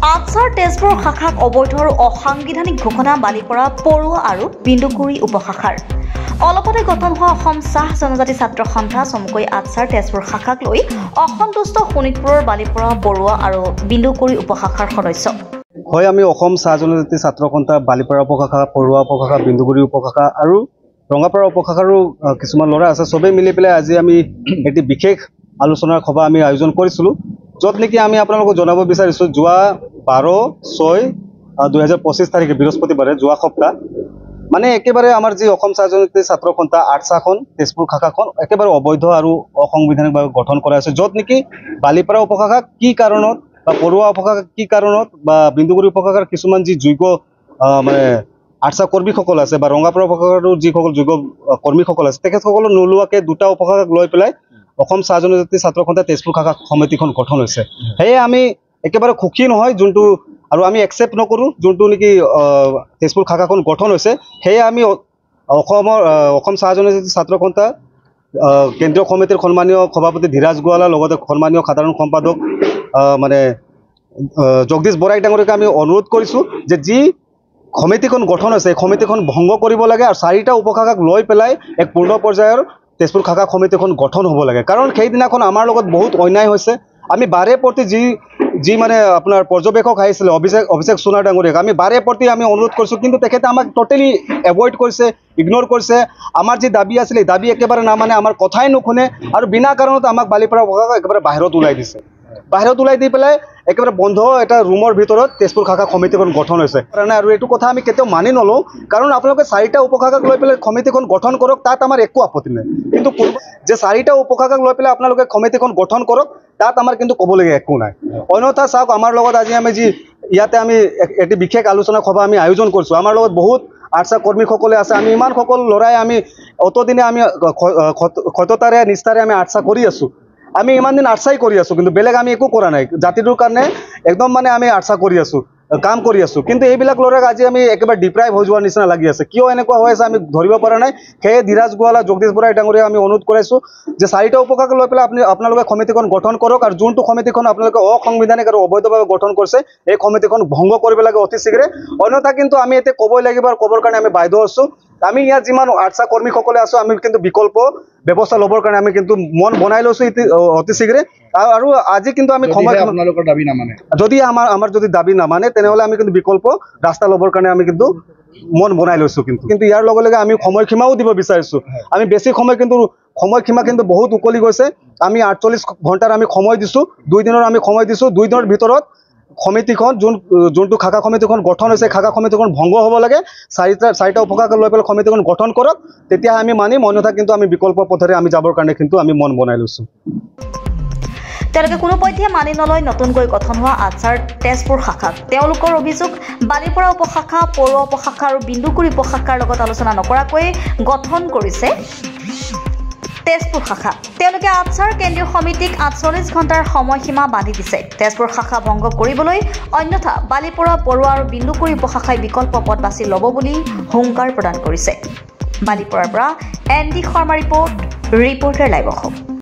আটছাৰ তেজপুৰ শাখাক অবৈধ আৰু অসাংবিধানিক ঘোষণা বালিপৰা পৰুৱা আৰু বিন্দুগুৰি উপশাখাৰ অলপতে গঠন হোৱা অসম চাহ জনজাতি ছাত্ৰ সন্থা চমুকৈ আটছাৰ তেজপুৰ শাখাক লৈ অসন্তুষ্ট শোণিতপুৰৰ বালিপৰা পৰুৱা আৰু বিন্দুগুৰি উপশাখাৰ সদস্য হয়। আমি অসম চাহ জনজাতি ছাত্ৰ সন্থা বালিপৰা উপশাখা পৰুৱা উপশাখা বিন্দুগুৰি উপশাখা আৰু ৰঙাপাৰা উপশাখাৰো কিছুমান ল'ৰা আছে। সবেই মিলি পেলাই আজি আমি এটি বিশেষ আলোচনাৰ সভা আমি আয়োজন কৰিছিলোঁ, য'ত নেকি আমি আপোনালোকক জনাব বিচাৰিছোঁ যোৱা 12/6/2025 তাৰিখে বৃহস্পতিবাৰে যোৱা সপ্তাহ মানে একেবাৰে আমাৰ যি অসম চাহ জনজাতি ছাত্ৰ সন্থা আটছাখন তেজপুৰ শাখাখন একেবাৰে অবৈধ আৰু অসাংবিধানিকভাৱে গঠন কৰা হৈছে, য'ত নেকি বালিপৰা উপশাখা কি কাৰণত বা পৰুৱা উপশাখা কি কাৰণত বা বিন্দুগুৰি উপশাখাৰ কিছুমান যি যোগ্য মানে আটছা কৰ্মীসকল আছে বা ৰঙাপাৰা উপশাখাৰো যিসকল যোগ্য কৰ্মীসকল আছে তেখেতসকলক নোলোৱাকৈ দুটা উপশাখাক লৈ পেলাই অসম চাহ জনজাতি ছাত্ৰ সন্থা তেজপুৰ শাখা সমিতিখন গঠন হৈছে। সেয়ে আমি একেবাৰে সুখী নহয় যোনটো আৰু আমি একচেপ্ট নকৰোঁ যোনটো নেকি তেজপুৰ শাখাখন গঠন হৈছে। সেয়ে আমি অসম চাহ জনজাতি ছাত্ৰ সন্থা কেন্দ্ৰীয় সমিতিৰ সন্মানীয় সভাপতি ধীৰাজ গোৱালাৰ লগতে সন্মানীয় সাধাৰণ সম্পাদক মানে জগদীশ বৰাই ডাঙৰীয়াক আমি অনুৰোধ কৰিছোঁ যে যি সমিতিখন গঠন হৈছে সমিতিখন ভংগ কৰিব লাগে আৰু 4টা উপশাখাক লৈ পেলাই এক পূৰ্ণ পৰ্যায়ৰ তেজপুৰ শাখা সমিতিখন গঠন হ'ব লাগে। কাৰণ সেইদিনাখন আমাৰ লগত বহুত অন্যায় হৈছে। আমি বাৰে প্ৰতি যি মানে আপোনাৰ পৰ্যবেক্ষক আহিছিলে অভিষেক সোণাৰ ডাঙৰীয়াক আমি বাৰে প্ৰতি আমি অনুৰোধ কৰিছোঁ, কিন্তু তেখেতে আমাক টোটেলি এভইড কৰিছে, ইগনোৰ কৰিছে। আমাৰ যি দাবী আছিলে দাবী একেবাৰে নামানে, আমাৰ কথাই নুশুনে আৰু বিনা কাৰণত আমাক বালিপৰা উপশাখা একেবাৰে বাহিৰত ওলাই দিছে। বাহিৰত ওলাই দি পেলাই একেবাৰে বন্ধ এটা ৰুমৰ ভিতৰত তেজপুৰ শাখা সমিতিখন গঠন হৈছে কাৰণে আৰু এইটো কথা আমি কেতিয়াও মানি নলওঁ। কাৰণ আপোনালোকে 4টা উপশাখাক লৈ পেলাই সমিতিখন গঠন কৰক, তাত আমাৰ একো আপত্তি নাই, কিন্তু যে 4টা উপশাখাক লৈ পেলাই আপোনালোকে সমিতিখন গঠন কৰক তাত আমাৰ কিন্তু ক'বলগীয়া একো নাই। অন্যথা চাওক, আমাৰ লগত আজি আমি যি ইয়াতে আমি এটি বিশেষ আলোচনা সভা আমি আয়োজন কৰিছোঁ, আমাৰ লগত বহুত আটছা কৰ্মীসকলে আছে। আমি ইমানসকল ল'ৰাই আমি অতদিনে আমি সততাৰে নিষ্ঠাৰে আমি আটছা কৰি আছোঁ। আমি ইমান দিন আটছাই কৰি আছোঁ, কিন্তু বেলেগ আমি একো কৰা নাই। জাতিটোৰ কাৰণে একদম মানে আমি আটছা কৰি আছোঁ, কাম কৰি আছোঁ, কিন্তু এইবিলাক ল'ৰাক আজি আমি একেবাৰে ডিপ্ৰাইভ হৈ যোৱাৰ নিচিনা লাগি আছে। কিয় এনেকুৱা হৈ আছে আমি ধৰিব পৰা নাই। সেয়ে ধীৰাজ গোৱালা জগদীশ বৰাই ডাঙৰীয়াক আমি অনুৰোধ কৰিছোঁ যে 4টা উপশাখাক লৈ পেলাই আপোনালোকে সমিতিখন গঠন কৰক আৰু যোনটো সমিতিখন আপোনালোকে অসাংবিধানিক আৰু অবৈধভাৱে গঠন কৰিছে এই সমিতিখন ভংগ কৰিব লাগে অতি শীঘ্ৰে। অন্যথা কিন্তু আমি এতিয়া ক'বই লাগিব আৰু ক'বৰ কাৰণে আমি বাধ্য আছোঁ। আমি ইয়াত যিমান আটছা কৰ্মীসকলে আছোঁ আমি কিন্তু বিকল্প ব্যৱস্থা ল'বৰ কাৰণে আমি কিন্তু মন বনাই লৈছোঁ অতি শীঘ্ৰে। আৰু আজি কিন্তু আমি আপোনালোকৰ দাবী নামানে, যদি আমাৰ যদি দাবী নামানে তেনেহ'লে আমি কিন্তু বিকল্প ৰাস্তা ল'বৰ কাৰণে আমি কিন্তু মন বনাই লৈছোঁ। কিন্তু ইয়াৰ লগে লগে আমি সময়সীমাও দিব বিচাৰিছোঁ। আমি বেছি সময়সীমা কিন্তু বহুত উকলি গৈছে। আমি 48 ঘণ্টাৰ আমি সময় দিছোঁ, 2 দিনৰ আমি সময় দিছোঁ। 2 দিনৰ ভিতৰত সমিতিখন যোনটো শাখা সমিতিখন গঠন হৈছে শাখা সমিতিখন ভংগ হ'ব লাগে। 4টা উপশাখা লৈ পেলাই সমিতিখন গঠন কৰক, তেতিয়া আমি মানিম। অন্যথা কিন্তু আমি বিকল্প পথেৰে আমি যাবৰ কাৰণে কিন্তু আমি মন বনাই লৈছোঁ। তেওঁলোকে কোনোপধ্যে মানি নলয় নতুনকৈ গঠন হোৱা আটছাৰ তেজপুৰ শাখাক। তেওঁলোকৰ অভিযোগ বালিপৰা উপশাখা পৰুৱা উপশাখা আৰু বিন্দুগুৰি উপশাখাৰ লগত আলোচনা নকৰাকৈ গঠন কৰিছে তেজপুৰ শাখা। তেওঁলোকে আটছাৰ কেন্দ্ৰীয় সমিতিক 48 ঘণ্টাৰ সময়সীমা বান্ধি দিছে তেজপুৰ শাখা ভংগ কৰিবলৈ, অন্যথা বালিপৰা পৰুৱা আৰু বিন্দুগুৰি উপশাখাই বিকল্প পথ বাছি ল'ব বুলি হুংকাৰ প্ৰদান কৰিছে। বালিপৰাৰ পৰা ND Sharma reporter live Assam.